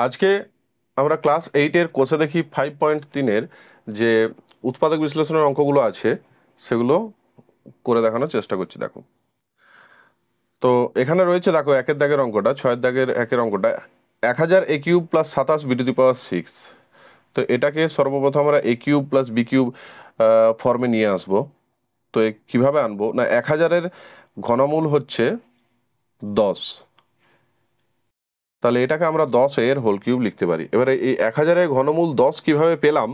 আজকে আমরা ক্লাস 8-এর কোষে দেখি 5.3-এর যে উৎপাদক বিশ্লেষণের অঙ্কগুলো আছে সেগুলো করে দেখানোর চেষ্টা করছি। দেখো, তো এখানে রয়েছে, দেখো, একের দাগের অঙ্কটা, 6-এর দাগের একের অঙ্কটা, 1000 a³ প্লাস 27 b⁻6। তো এটাকে সর্বপ্রথম আমরা a³ প্লাস b³ ফর্মে নিয়ে আসবো। তো কিভাবে আনবো না, 1000-এর ঘনমূল হচ্ছে 10, তাহলে এটাকে আমরা 10 এর হোল কিউব লিখতে পারি। এবারে এই 1000-এর ঘনমূল 10 কিভাবে পেলাম,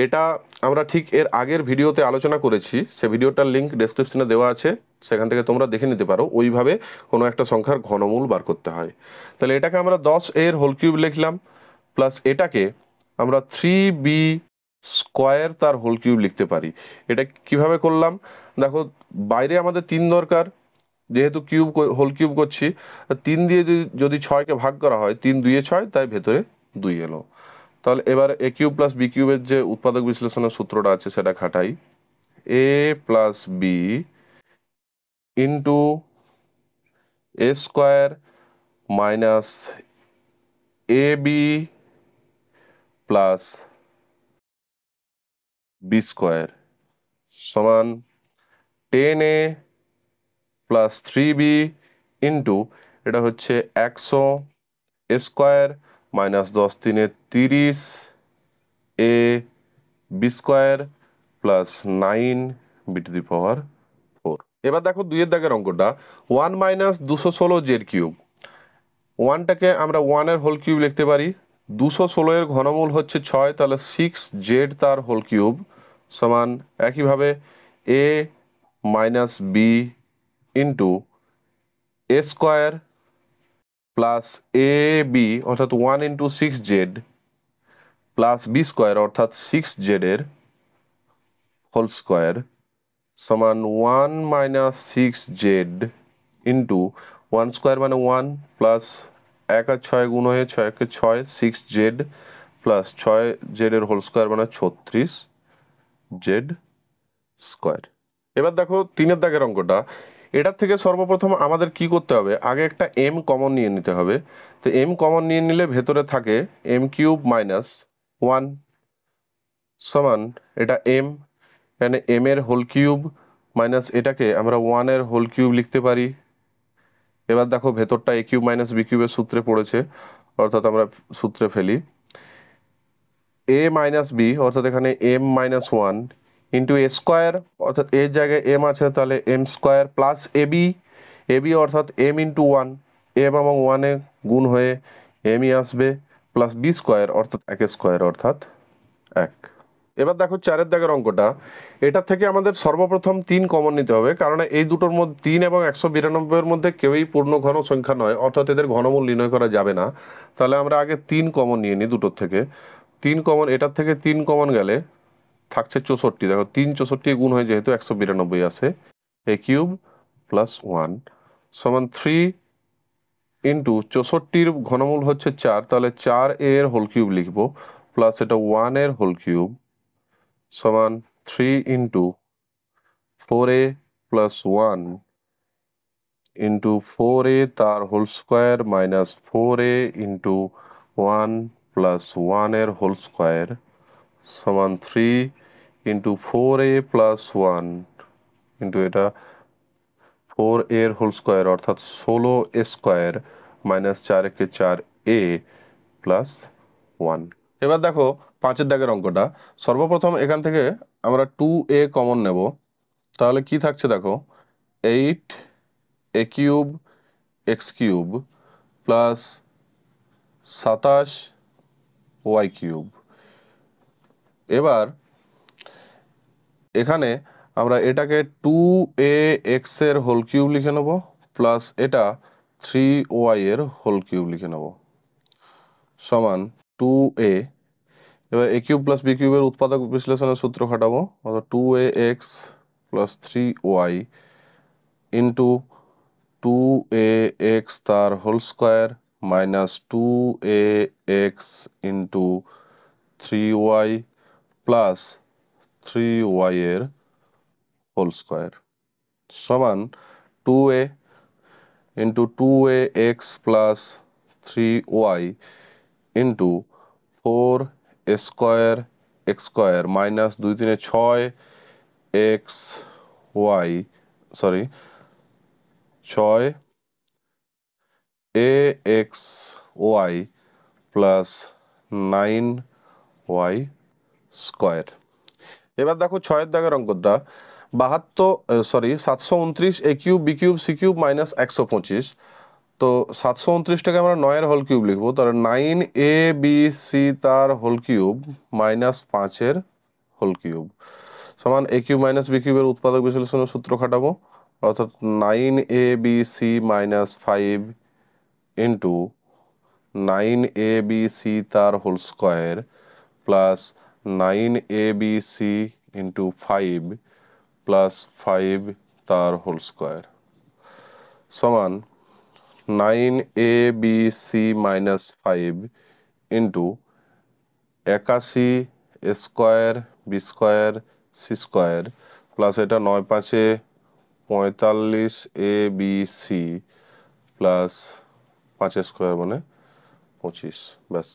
এটা আমরা ঠিক এর আগের ভিডিওতে আলোচনা করেছি। সে ভিডিওটার লিঙ্ক ডেসক্রিপশনে দেওয়া আছে, সেখান থেকে তোমরা দেখে নিতে পারো। ওইভাবে কোনো একটা সংখ্যার ঘনমূল বার করতে হয়। তাহলে এটাকে আমরা 10 এর হোল কিউব লিখলাম, প্লাস এটাকে আমরা 3b² তার হোল কিউব লিখতে পারি। এটা কিভাবে করলাম, দেখো, বাইরে আমাদের 3 দরকার, যেহেতু হোল কিউব করছি। 3 দিয়ে যদি 6কে ভাগ করা হয়, 3×2=6, তাই ভেতরে 2 এলো। তাহলে এবার a³ প্লাস b³ যে উৎপাদক বিশ্লেষণের সূত্রটা আছে সেটা খাটাই। a plus B into a² minus ab plus b² সমান 10a প্লাস 3b ইন্টু, এটা হচ্ছে 100 a² minus 10×3 30 a b² plus 9 b⁴। এবার দেখো 2-এর দাগের অঙ্কটা, 1 মাইনাস 216 z³। 1টাকে আমরা 1-এর হোল কিউব লিখতে পারি। 216-এর ঘনমূল হচ্ছে 6, তাহলে 6z তার হোল কিউব সমান একইভাবে a minus B into a² plus A B অর্থাৎ 1 ইন্টু 6z প্লাস b² অর্থাৎ 6z এর হোল স্কোয়ার সমান 1 মাইনাস 6z ইন্টু 1² মানে 1 প্লাস 1 আর 6 গুণ হয়ে 6 6 6z প্লাস 6z এর হোল স্কোয়ার মানে 36z²। এবার দেখো 3-এর দাগের অঙ্কটা, এটার থেকে সর্বপ্রথম আমাদের কি করতে হবে, আগে একটা m কমন নিয়ে নিতে হবে। তো m কমন নিয়ে নিলে ভেতরে থাকে m³ মাইনাস 1 সমান এটা m, এখানে m এর হোল কিউব মাইনাস এটাকে আমরা 1-এর হোল কিউব লিখতে পারি। এবার দেখো ভেতরটা a³ মাইনাস b³ সূত্রে পড়েছে, অর্থাৎ আমরা সূত্রে ফেলি a মাইনাস বি অর্থাৎ এখানে m মাইনাস 1 ইন্টু a² অর্থাৎ এর জায়গায় m আছে, তাহলে m² প্লাস ab অর্থাৎ m ইন্টু 1, m এবং 1-এ গুণ হয়ে mই আসবে, প্লাস b² অর্থাৎ 1² অর্থাৎ 1। এবার দেখো 4-এর দাগের অঙ্কটা, এটা থেকে আমাদের সর্বপ্রথম 3 কমন নিতে হবে, কারণ এই দুটোর মধ্যে 3 এবং 192-এর মধ্যে কেউই পূর্ণ ঘন সংখ্যা নয়, অর্থাৎ এদের ঘনমূল নির্ণয় করা যাবে না। তাহলে আমরা আগে 3 কমন নিয়ে নিই দুটোর থেকে। 3 কমন, এটার থেকে 3 কমন গেলে থাকছে 64। দেখো 3 64 গুণ হয়ে যেহেতু 192 আসে, a³ প্লাস 1 সমান 3 ইন্টু 64-র ঘনমূল হচ্ছে 4, তাহলে 4 এর হোল কিউব লিখবো, প্লাস এটা 1-এর হোল কিউব সমান 3 into 4a plus 1 into 4a তার whole square minus 4a into 1 plus 1-এর হোল স্কোয়ার সমান 3 ইন্টু 4a প্লাস 1 ইন্টু এটা 4a-এর হোল স্কোয়ার অর্থাৎ 16a² মাইনাস 4 4a প্লাস 1। এবার দেখো 5-এর দাগের অঙ্কটা, সর্বপ্রথম এখান থেকে আমরা 2a কমন নেব। তাহলে কি থাকছে দেখো, 8a³ x³ প্লাস 27y³। এবার এখানে আমরা এটাকে 2ax-এর হোল কিউব লিখে নেব, প্লাস এটা 3y-এর হোল কিউব লিখে নেব সমান 2a। এবার a³ প্লাস b³ উৎপাদক বিশ্লেষণের সূত্র খাটাবো, অর্থাৎ 2ax plus 3y into 2ax তার whole square minus 2ax into 3y plus 3y এর হোল স্কোয়ার সমান 2a into 2ax plus 3y into 4 square x square minus 2 3 6 x y sorry 6 a x y plus 9 y square. এবার দেখো 6 দাগের অঙ্কটা 729 a cube b cube c cube minus 125। তো 729টাকে আমরা 9-এর whole cube লিখবো, তাহলে 9 এ বি সি তার whole cube minus 5-এর হোল কিউব সমান এ কিউব মাইনাস বি কিউবের উৎপাদক বিশ্লেষণের সূত্র খাটাবো, অর্থাৎ 9 a b c minus 5 into 9 a b c তার whole square plus 9 a b c into 5 plus 5 তার হোল স্কোয়ার সমান 9 a b c minus 5 into 81 square B square C square plus এটা 9 5 45 a b c plus 5 square মানে 25। ব্যাস,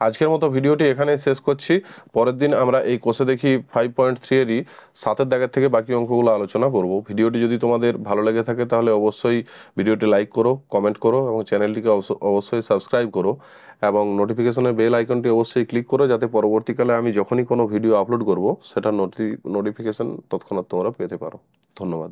আজকের মতো ভিডিওটি এখানেই শেষ করছি। পরের দিন আমরা এই কোষে দেখি 5.3-এরই 7-এর দাগের থেকে বাকি অঙ্কগুলো আলোচনা করব। ভিডিওটি যদি তোমাদের ভালো লেগে থাকে তাহলে অবশ্যই ভিডিওটি লাইক করো, কমেন্ট করো এবং চ্যানেলটিকে অবশ্যই সাবস্ক্রাইব করো এবং নোটিফিকেশনের বেল আইকনটি অবশ্যই ক্লিক করো, যাতে পরবর্তীকালে আমি যখনই কোনো ভিডিও আপলোড করব সেটা নোটিফিকেশন তৎক্ষণাৎ তোমরা পেতে পারো। ধন্যবাদ।